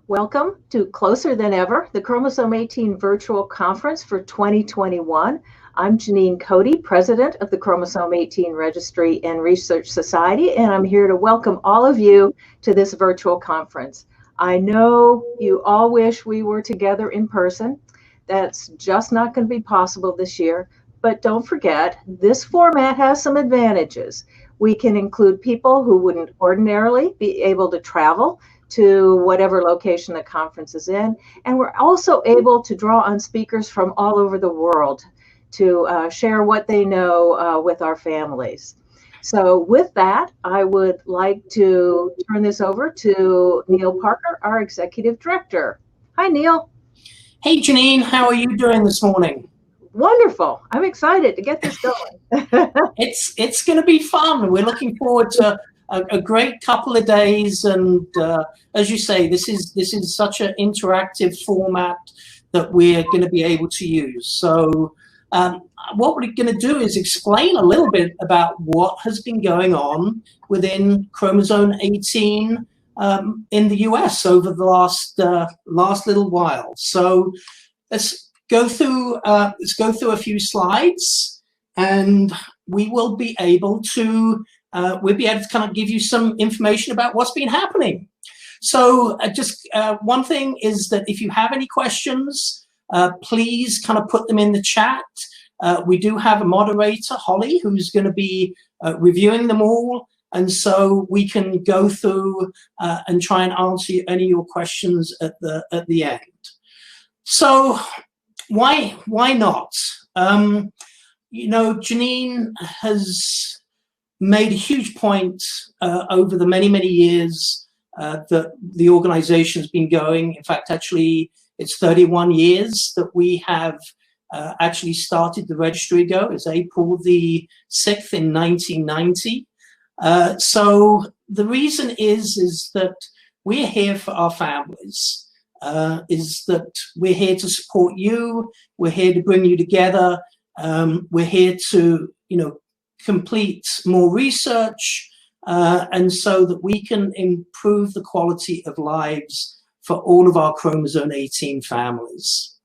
Welcome to Closer Than Ever, the Chromosome 18 virtual conference for 2021. I'm Janine Cody, president of the Chromosome 18 Registry and Research Society, and I'm here to welcome all of you to this virtual conference. I know you all wish we were together in person. That's just not going to be possible this year, but don't forget, this format has some advantages. We can include people who wouldn't ordinarily be able to travel to whatever location the conference is in. And we're also able to draw on speakers from all over the world to share what they know with our families. So with that, I would like to turn this over to Neale Parker, our Executive Director. Hi, Neale. Hey, Janine, how are you doing this morning? Wonderful. I'm excited to get this going. It's going to be fun. We're looking forward to a great couple of days, and as you say, this is such an interactive format that we're going to be able to use. So what we're going to do is explain a little bit about what has been going on within Chromosome 18 in the US over the last little while. So let's go through a few slides, and we will be able to kind of give you some information about what's been happening. So just one thing is that if you have any questions, please kind of put them in the chat. We do have a moderator, Holly, who's going to be reviewing them all. And so we can go through and try and answer any of your questions at the end. So why not? You know, Janine has made a huge point over the many years that the organization has been going. In fact, actually, it's 31 years that we have actually started the registry ago. It's April the 6th in 1990. So the reason is that we're here for our families, is that we're here to support you, we're here to bring you together, we're here to, you know, complete more research, and so that we can improve the quality of lives for all of our Chromosome 18 families.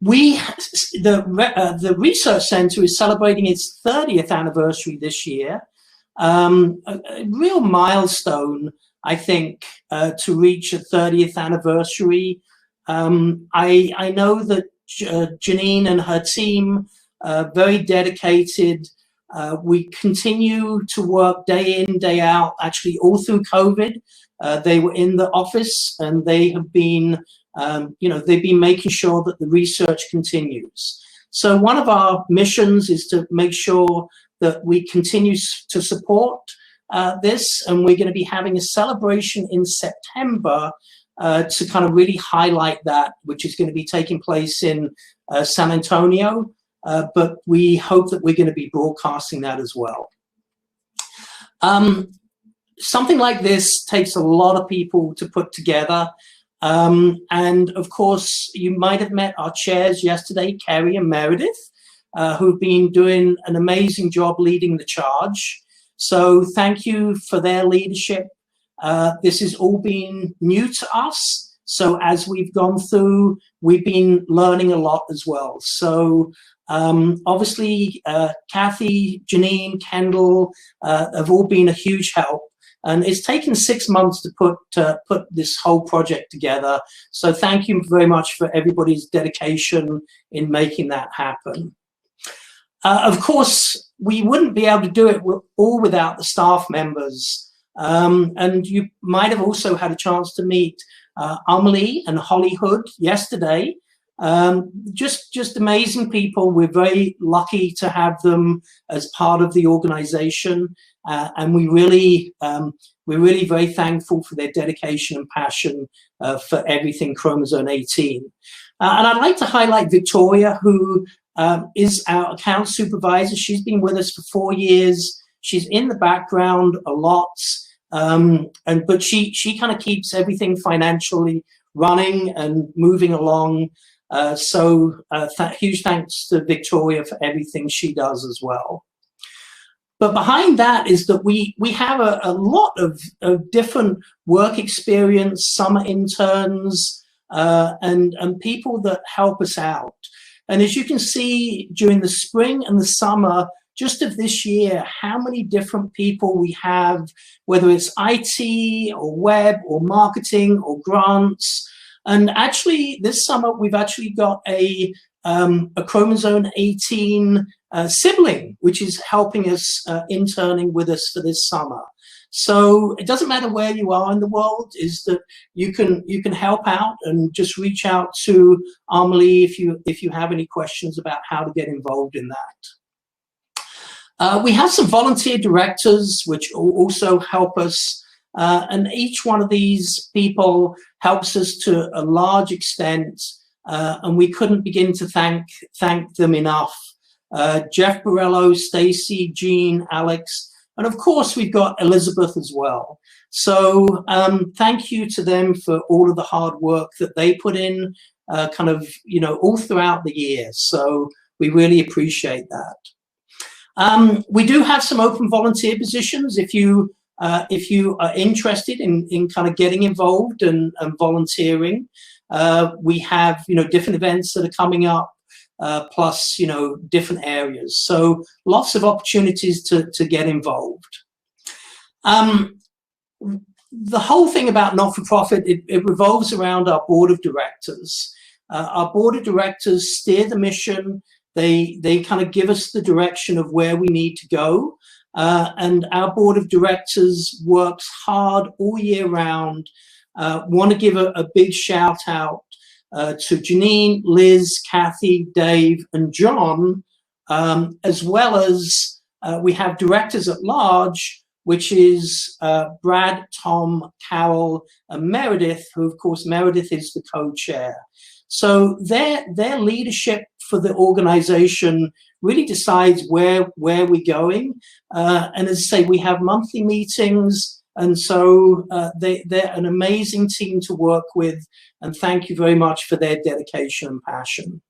The Research Center is celebrating its 30th anniversary this year, a real milestone, I think, to reach a 30th anniversary. I know that Janine and her team very dedicated. We continue to work day in, day out, actually all through COVID. They were in the office, and they have been, they've been making sure that the research continues. So one of our missions is to make sure that we continue to support this, and we're going to be having a celebration in September to kind of really highlight that, which is going to be taking place in San Antonio. But we hope that we're going to be broadcasting that as well. Something like this takes a lot of people to put together. And of course, you might have met our chairs yesterday, Kerry and Meredith, who've been doing an amazing job leading the charge. So thank you for their leadership. This has all been new to us. So as we've gone through, we've been learning a lot as well. So obviously, Kathy, Janine, Kendall have all been a huge help. And it's taken 6 months to put this whole project together. So thank you very much for everybody's dedication in making that happen. Of course, we wouldn't be able to do it all without the staff members. And you might have also had a chance to meet Amelie and Holly Hood yesterday. Just amazing people. We're very lucky to have them as part of the organization, and we're really very thankful for their dedication and passion for everything Chromosome 18. And I'd like to highlight Victoria, who is our account supervisor. She's been with us for 4 years. She's in the background a lot, but she kind of keeps everything financially running and moving along. So huge thanks to Victoria for everything she does as well. But behind that is that we have a lot of different work experience, summer interns, and people that help us out. And as you can see, during the spring and the summer, just of this year, how many different people we have, whether it's IT or web or marketing or grants. And actually, this summer, we've actually got a Chromosome 18 sibling, which is helping us interning with us for this summer. So it doesn't matter where you are in the world, is that you can help out, and just reach out to Amelie if you have any questions about how to get involved in that. We have some volunteer directors which also help us, and each one of these people helps us to a large extent, and we couldn't begin to thank them enough. Jeff Borello, Stacy, Jean, Alex, and of course we've got Elizabeth as well. So thank you to them for all of the hard work that they put in, kind of, all throughout the year. So we really appreciate that. We do have some open volunteer positions. If you are interested in kind of getting involved and volunteering, we have different events that are coming up. Plus, different areas. So lots of opportunities to get involved. The whole thing about not-for-profit, it revolves around our board of directors. Our board of directors steer the mission. They kind of give us the direction of where we need to go. And our board of directors works hard all year round. Want to give a big shout out to Janine, Liz, Kathy, Dave, and John, as well as we have directors at large, which is Brad, Tom, Carol, and Meredith, who, of course, Meredith is the co-chair. So their leadership for the organization really decides where we're going. And as I say, we have monthly meetings. And so they're an amazing team to work with, and thank you very much for their dedication and passion.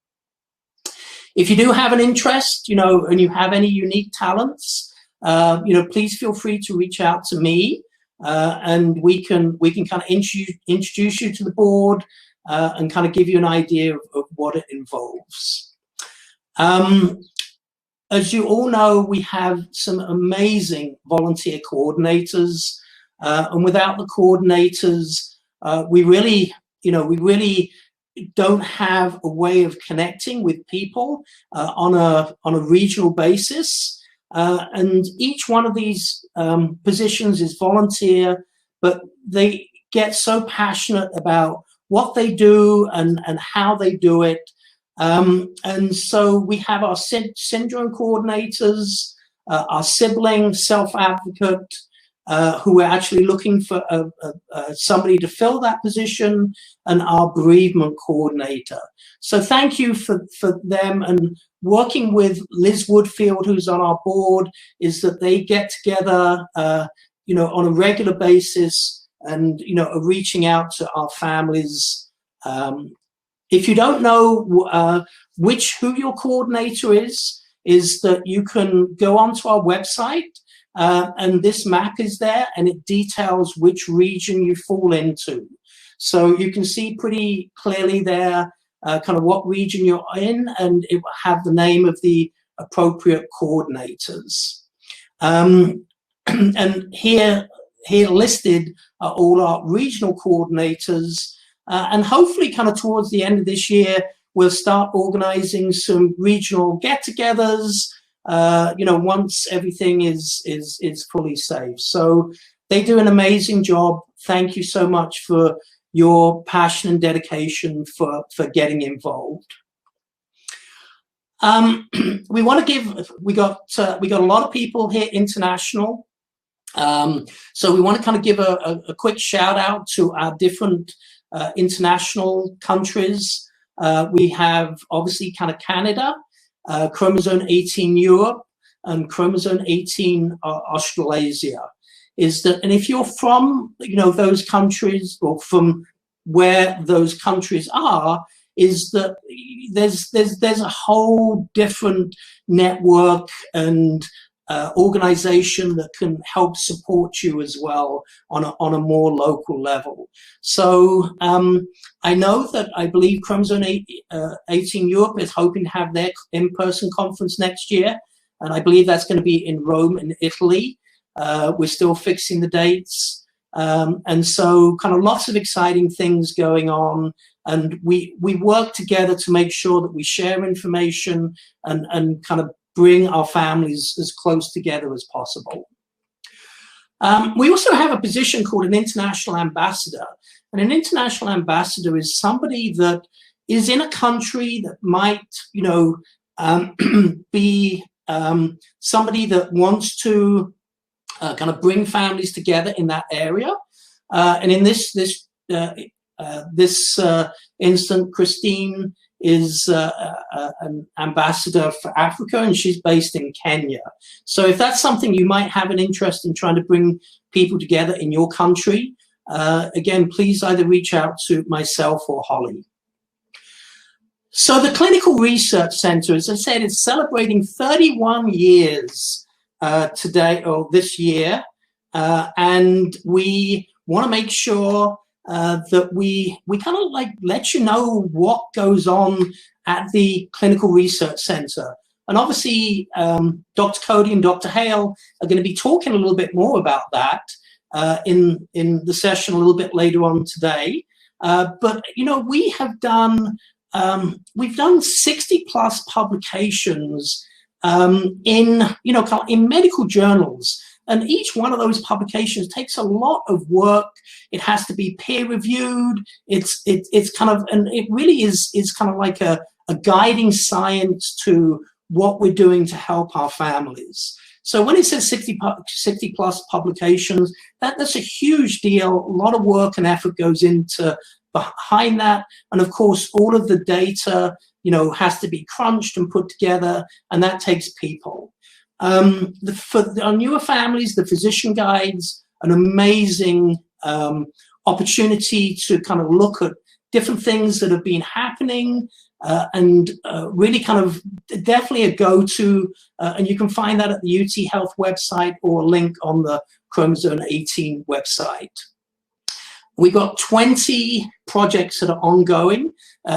If you do have an interest, and you have any unique talents, please feel free to reach out to me, and we can kind of introduce you to the board and kind of give you an idea of what it involves. As you all know, we have some amazing volunteer coordinators. And without the coordinators, we really don't have a way of connecting with people on a regional basis. And each one of these positions is volunteer, but they get so passionate about what they do and how they do it. And so we have our syndrome coordinators, our sibling self-advocate, who are actually looking for somebody to fill that position, and our bereavement coordinator. So thank you for them. And working with Liz Woodfield, who's on our board, is that they get together, on a regular basis, and are reaching out to our families. If you don't know who your coordinator is that you can go onto our website. And this map is there, and it details which region you fall into. So you can see pretty clearly there kind of what region you're in, and it will have the name of the appropriate coordinators. And here listed are all our regional coordinators. And hopefully kind of towards the end of this year, we'll start organizing some regional get-togethers, once everything is fully safe. So they do an amazing job. Thank you so much for your passion and dedication for getting involved. We want to give, we got a lot of people here international. So we want to kind of give a quick shout out to our different international countries. We have obviously kind of Canada, Chromosome 18 Europe, and Chromosome 18 Australasia. And if you're from those countries, or from where those countries are, is that there's a whole different network and organization that can help support you as well on a more local level. So I know that I believe Chromosome 18 Europe is hoping to have their in-person conference next year, and I believe that's going to be in Rome in Italy. We're still fixing the dates, and so kind of lots of exciting things going on, and we work together to make sure that we share information and kind of bring our families as close together as possible. We also have a position called an international ambassador. And an international ambassador is somebody that is in a country that might, you know, be somebody that wants to kind of bring families together in that area. And in this instant, Christine is an ambassador for Africa, and she's based in Kenya. So if that's something you might have an interest in trying to bring people together in your country, again, please either reach out to myself or Holly. So the Clinical Research Center, as I said, is celebrating 31 years today or this year, and we want to make sure that we kind of like let you know what goes on at the Clinical Research Center. And obviously, Dr. Cody and Dr. Hale are going to be talking a little bit more about that in the session a little bit later on today. But, you know, we've done 60 plus publications in medical journals. And each one of those publications takes a lot of work. It has to be peer reviewed. It's kind of, and it really is kind of like a guiding science to what we're doing to help our families. So when it says 60 plus publications, that's a huge deal. A lot of work and effort goes into behind that. And of course, all of the data, you know, has to be crunched and put together, and that takes people. For our newer families, the physician guides, an amazing opportunity to kind of look at different things that have been happening and really kind of definitely a go-to, and you can find that at the UT Health website or a link on the Chromosome 18 website. We've got 20 projects that are ongoing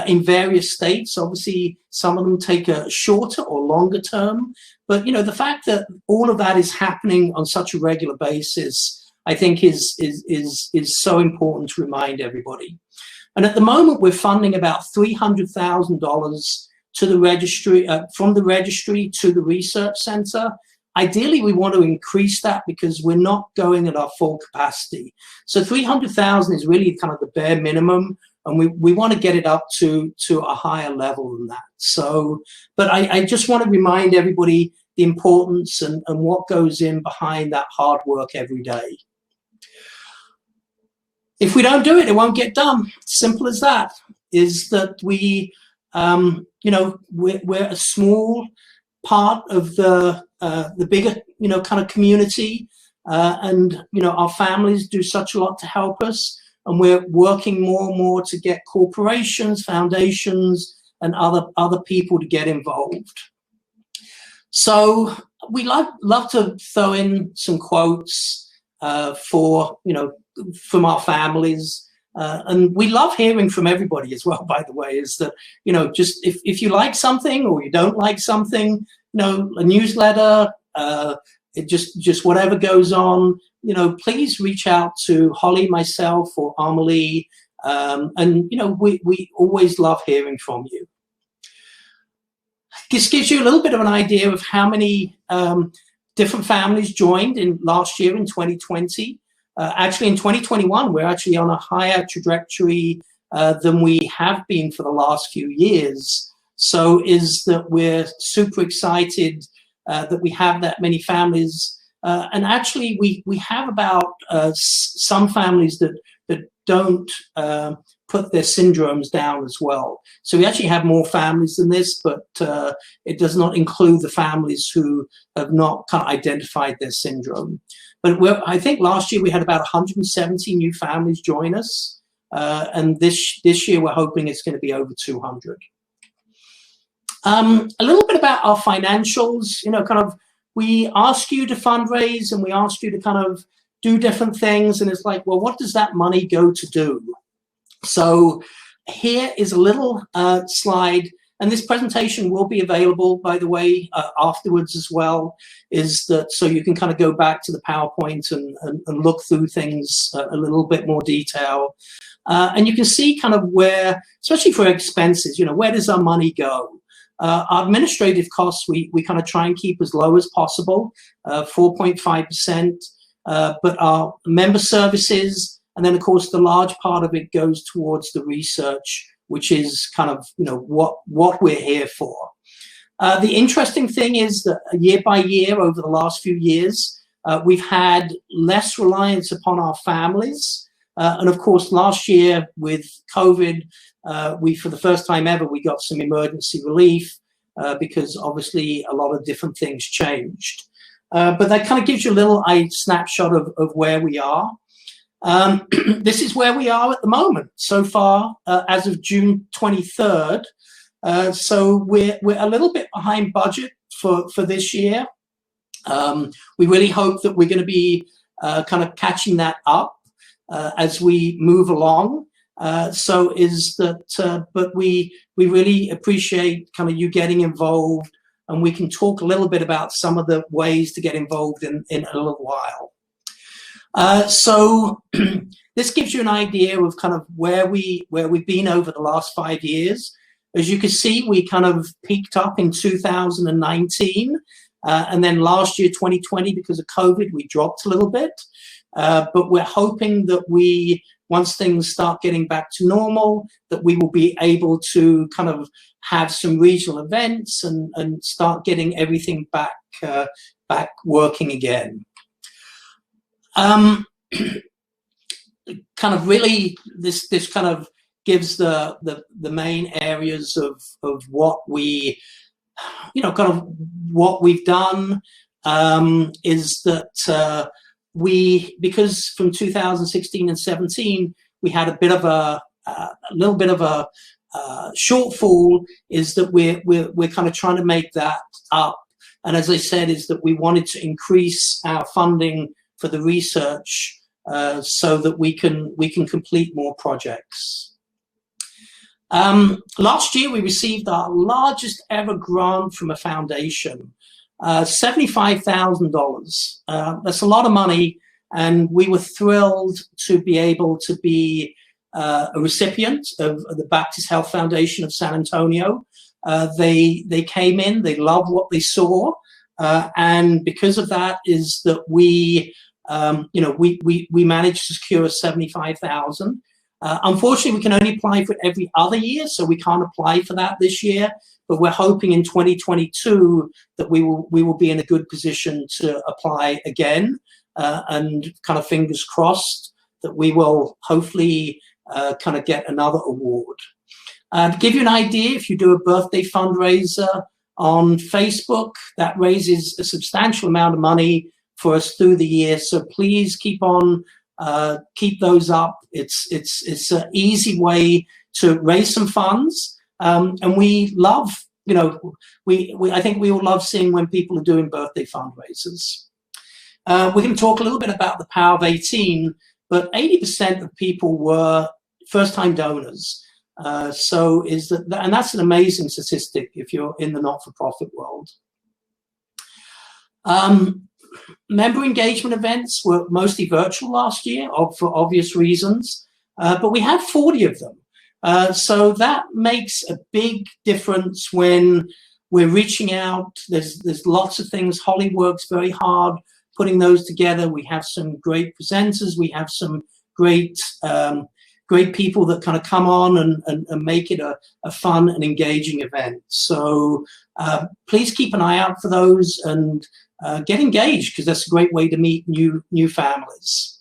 in various states. Obviously, some of them take a shorter or longer term. But, you know, the fact that all of that is happening on such a regular basis, I think is so important to remind everybody. And at the moment, we're funding about $300,000 to the registry, from the registry to the research center. Ideally, we want to increase that because we're not going at our full capacity. So 300,000 is really kind of the bare minimum, and we want to get it up to a higher level than that. So, but I just want to remind everybody the importance and what goes in behind that hard work every day. If we don't do it, it won't get done. Simple as that. Is that we, you know, we're a small part of the bigger, you know, kind of community, and you know, our families do such a lot to help us, and we're working more and more to get corporations, foundations, and other people to get involved. So we love to throw in some quotes for, you know, from our families. And we love hearing from everybody as well, by the way, is that, you know, just if you like something or you don't like something, you know, a newsletter, it just whatever goes on, you know, please reach out to Holly, myself, or Amelie. And, you know, we always love hearing from you. This gives you a little bit of an idea of how many different families joined in last year in 2020. Actually, in 2021, we're actually on a higher trajectory than we have been for the last few years. So is that we're super excited that we have that many families. And actually, we have about some families that don't put their syndromes down as well. So we actually have more families than this, but it does not include the families who have not kind of identified their syndrome. But I think last year we had about 170 new families join us, and this year we're hoping it's going to be over 200. A little bit about our financials, you know, kind of we ask you to fundraise and we ask you to kind of do different things. And it's like, well, what does that money go to do? So here is a little slide, and this presentation will be available, by the way, afterwards as well, is that so you can kind of go back to the PowerPoint and look through things a little bit more detail. And you can see kind of where, especially for expenses, you know, where does our money go? Our administrative costs, we kind of try and keep as low as possible, 4.5%, but our member services, and then of course the large part of it goes towards the research, which is kind of, you know, what we're here for. The interesting thing is that year by year over the last few years, we've had less reliance upon our families. And of course, last year with COVID, for the first time ever, we got some emergency relief because obviously a lot of different things changed. But that kind of gives you a little snapshot of where we are. This is where we are at the moment so far as of June 23rd. So we're a little bit behind budget for this year. We really hope that we're going to be kind of catching that up as we move along. But we really appreciate kind of you getting involved, and we can talk a little bit about some of the ways to get involved in a little while. So this gives you an idea of kind of where we've been over the last 5 years. As you can see, we kind of peaked up in 2019, and then last year, 2020, because of COVID, we dropped a little bit. But we're hoping that once things start getting back to normal, that we will be able to kind of have some regional events and start getting everything back working again. Kind of really, this kind of gives the main areas of what we, you know, kind of what we've done, is that because from 2016 and 17 we had a little bit of a shortfall, is that we're kind of trying to make that up. And as I said, is that we wanted to increase our funding for the research so that we can complete more projects. Last year we received our largest ever grant from a foundation, $75,000. That's a lot of money, and we were thrilled to be able to be a recipient of the Baptist Health Foundation of San Antonio. They came in, they loved what they saw, and because of that is that we managed to secure $75,000. Unfortunately, we can only apply for it every other year, so we can't apply for that this year. But we're hoping in 2022 that we will be in a good position to apply again, and kind of fingers crossed that we will hopefully kind of get another award. To give you an idea, if you do a birthday fundraiser on Facebook, that raises a substantial amount of money for us through the year. So please keep those up. It's an easy way to raise some funds. And we love, you know, I think we all love seeing when people are doing birthday fundraisers. We're going to talk a little bit about the Power of 18, but 80% of people were first-time donors. And that's an amazing statistic if you're in the not-for-profit world. Member engagement events were mostly virtual last year for obvious reasons, but we had 40 of them. So that makes a big difference when we're reaching out. There's lots of things. Holly works very hard putting those together. We have some great presenters. We have some great people that kind of come on and make it a fun and engaging event. So please keep an eye out for those and get engaged, because that's a great way to meet new families.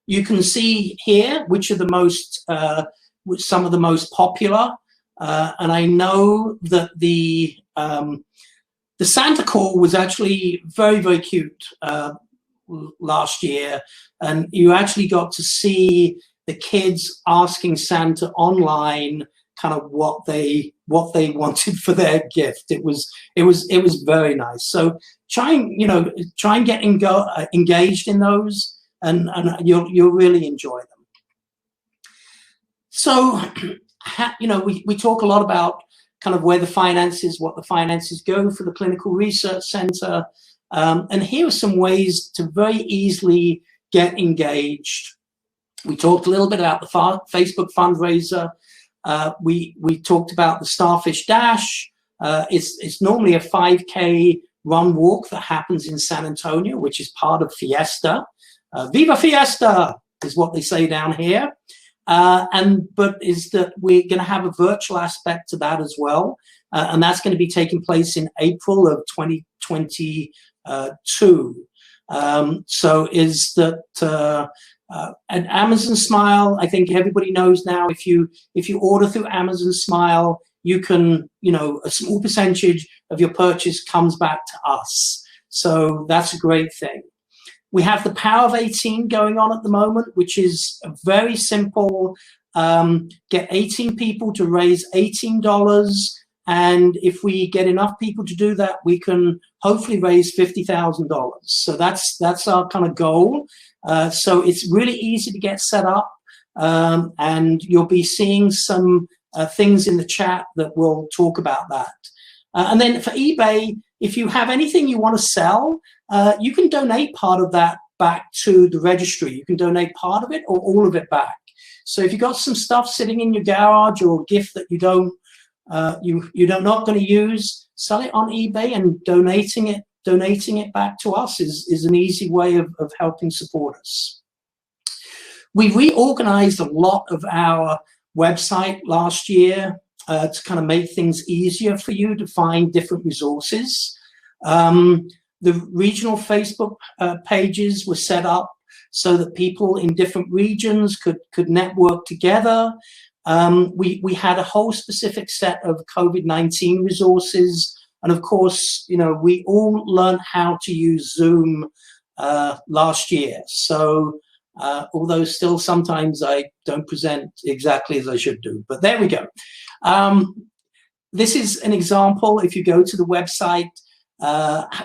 You can see here which are some of the most popular, and I know that the Santa call was actually very, very cute last year, and you actually got to see the kids asking Santa online kind of what they what they wanted for their gift. It was very nice. So try and get engaged in those, and you'll really enjoy them. So we talk a lot about kind of where the finances, what the finances go for the Clinical Research Center, and here are some ways to very easily get engaged. We talked a little bit about the Facebook fundraiser. We talked about the Starfish Dash. It's normally a 5K run walk that happens in San Antonio, which is part of Fiesta. Viva Fiesta is what they say down here. But is that we're going to have a virtual aspect to that as well. And that's going to be taking place in April of 2022. So is that at Amazon Smile, I think everybody knows now, if you order through Amazon Smile, you can, a small percentage of your purchase comes back to us. So that's a great thing. We have the Power of 18 going on at the moment, which is very simple. Get 18 people to raise $18. And if we get enough people to do that, we can hopefully raise $50,000. So that's our kind of goal. So it's really easy to get set up. And you'll be seeing some things in the chat that will talk about that. And then for eBay, if you have anything you want to sell, you can donate part of that back to the registry. You can donate part of it or all of it back. So if you've got some stuff sitting in your garage or a gift that you're not going to use, sell it on eBay, and donating it back to us is an easy way of helping support us. We reorganized a lot of our website last year to kind of make things easier for you to find different resources. The regional Facebook pages were set up so that people in different regions could network together. We had a whole specific set of COVID-19 resources. And of course, we all learned how to use Zoom last year. So although still sometimes I don't present exactly as I should do, but there we go. This is an example. If you go to the website,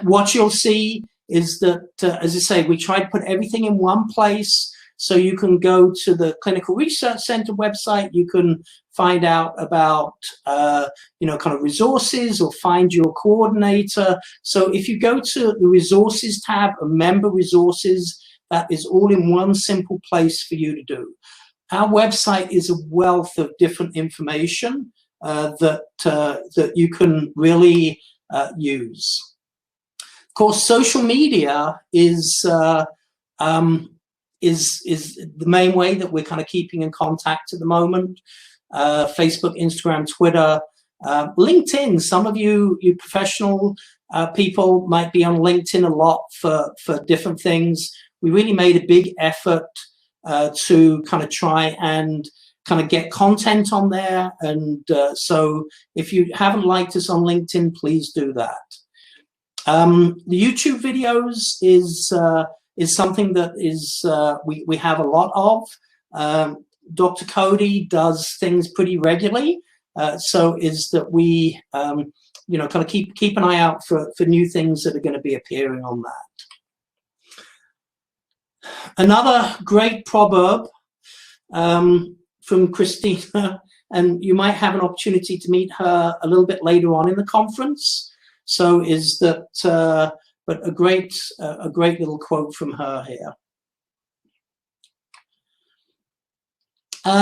what you'll see is that, as I say, we try to put everything in one place. So you can go to the Clinical Research Center website. You can find out about, kind of resources, or find your coordinator. So if you go to the Resources tab and Member Resources, that is all in one simple place for you to do. Our website is a wealth of different information that you can really use. Of course, social media is the main way that we're kind of keeping in contact at the moment. Facebook, Instagram, Twitter, LinkedIn. Some of you professional people might be on LinkedIn a lot for different things. We really made a big effort to kind of try and kind of get content on there. And so if you haven't liked us on LinkedIn, please do that. The YouTube videos is something that is we have a lot of. Dr. Cody does things pretty regularly, so is that we kind of keep an eye out for new things that are going to be appearing on that. Another great proverb from Christina, and you might have an opportunity to meet her a little bit later on in the conference. So is that, but a great little quote from her here.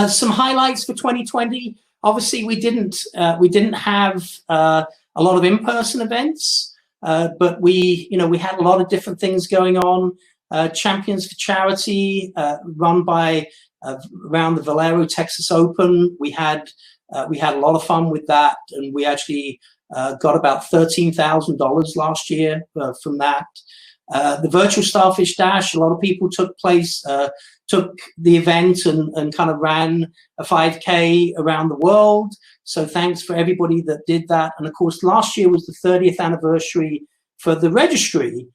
Some highlights for 2020. Obviously, we didn't have a lot of in-person events, but we had a lot of different things going on. Champions for Charity, run by around the Valero Texas Open. We had a lot of fun with that, and we actually got about $13,000 last year from that. The virtual Starfish Dash, a lot of people took the event and kind of ran a 5K around the world. So thanks for everybody that did that. And of course, last year was the 30th anniversary for the registry.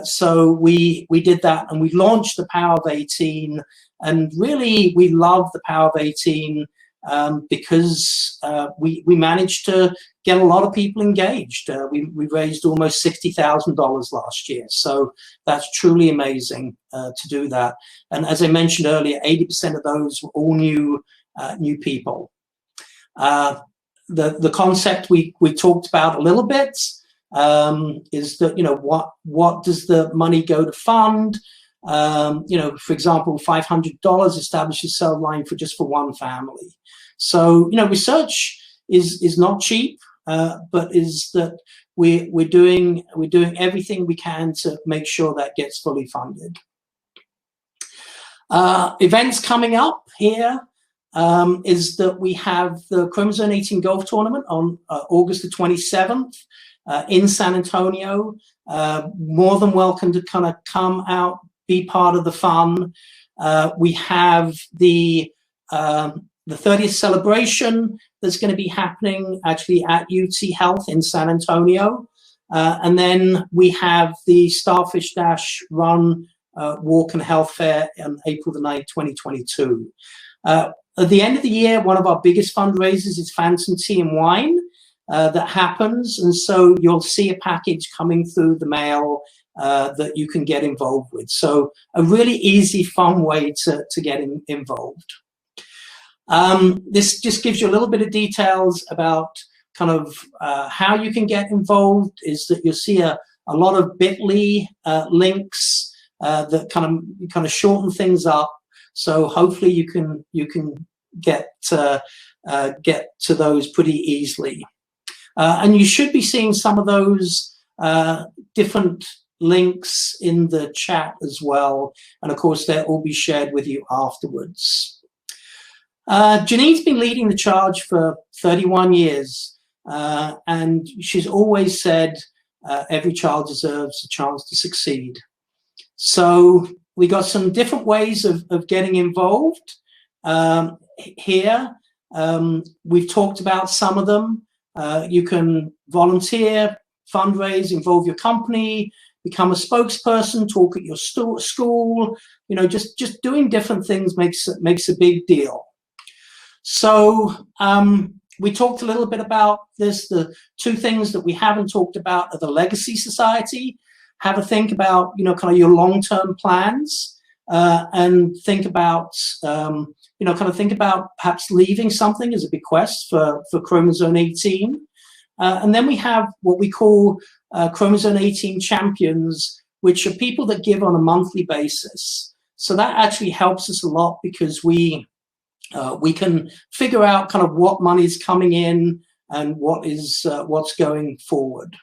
So we did that, and we launched the Power of 18. And really, we love the Power of 18 because we managed to get a lot of people engaged. We raised almost $60,000 last year, so that's truly amazing to do that. And as I mentioned earlier, 80% of those were all new people. The concept we talked about a little bit is that, you know, what does the money go to fund? You know, for example, $500 establishes cell line for one family. So, you know, research is not cheap, but is that we're doing everything we can to make sure that gets fully funded. Events coming up here is that we have the Chromosome 18 golf tournament on August the 27th in San Antonio. More than welcome to kind of come out, be part of the fun. We have the 30th celebration that's going to be happening actually at UT Health in San Antonio. And then we have the Starfish Dash Run, Walk and Health Fair on April the 9th, 2022. At the end of the year, one of our biggest fundraisers is Phantom Tea and Wine that happens. And so you'll see a package coming through the mail that you can get involved with. So a really easy, fun way to get involved. This just gives you a little bit of details about kind of how you can get involved. Is that you'll see a lot of bit.ly links that kind of shorten things up. So hopefully you can get to those pretty easily. And you should be seeing some of those different links in the chat as well. And of course, they'll all be shared with you afterwards. Janine's been leading the charge for 31 years. And she's always said, every child deserves a chance to succeed. So we got some different ways of getting involved here. We've talked about some of them. You can volunteer, fundraise, involve your company, become a spokesperson, talk at your school. You know, just doing different things makes a big deal. So we talked a little bit about this. The two things that we haven't talked about are the Legacy Society. Have a think about, you know, kind of your long-term plans, and think about, you know, kind of think about perhaps leaving something as a bequest for Chromosome 18. And then we have what we call Chromosome 18 champions, which are people that give on a monthly basis. So that actually helps us a lot because we can figure out kind of what money is coming in and what's going forward.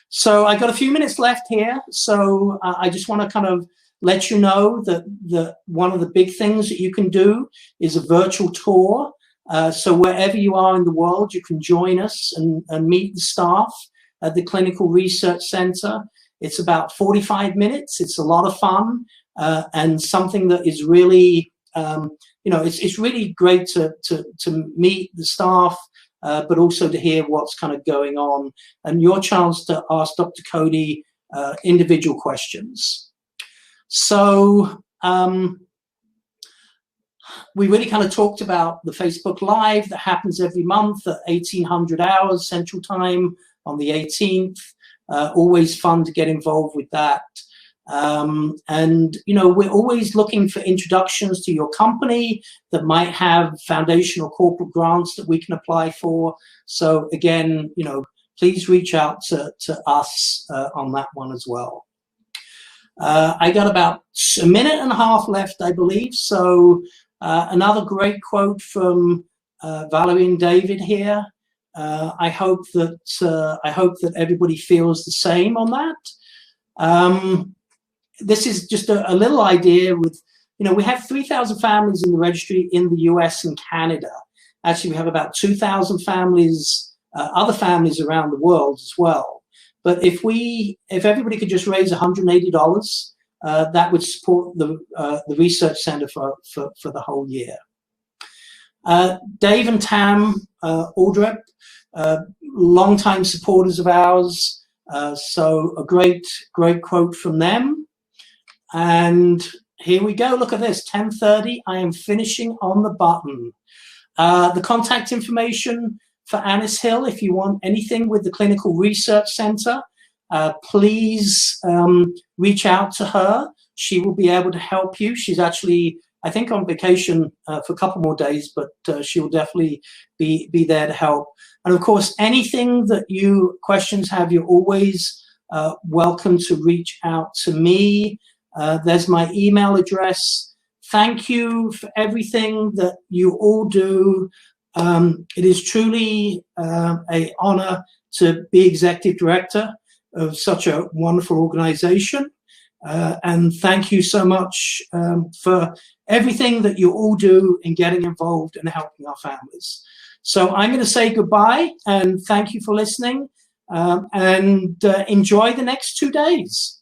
So I got a few minutes left here. So I just want to kind of let you know that one of the big things that you can do is a virtual tour. So wherever you are in the world, you can join us and meet the staff at the Clinical Research Center. It's about 45 minutes. It's a lot of fun and something that is really, you know, it's really great to meet the staff, but also to hear what's kind of going on and your chance to ask Dr. Cody individual questions. So we really kind of talked about the Facebook Live that happens every month at 1800 hours Central Time on the 18th. Always fun to get involved with that. And, you know, we're always looking for introductions to your company that might have foundation or corporate grants that we can apply for. So again, you know, please reach out to us on that one as well. I got about a minute and a half left, I believe. So another great quote from Valerie and David here. I hope that everybody feels the same on that. This is just a little idea with, you know, we have 3,000 families in the registry in the US and Canada. Actually, we have about 2,000 families, other families around the world as well. But if everybody could just raise $180, that would support the Research Center for the whole year. Dave and Tam Aldrip, longtime supporters of ours. So a great quote from them. And here we go. Look at this, 10:30. I am finishing on the button. The contact information for Annis Hill, if you want anything with the Clinical Research Center, please reach out to her. She will be able to help you. She's actually, I think, on vacation for a couple more days, but she will definitely be there to help. And of course, anything that you questions have, you're always welcome to reach out to me. There's my email address. Thank you for everything that you all do. It is truly an honor to be executive director of such a wonderful organization. And thank you so much for everything that you all do in getting involved and helping our families. So I'm going to say goodbye and thank you for listening, and enjoy the next 2 days.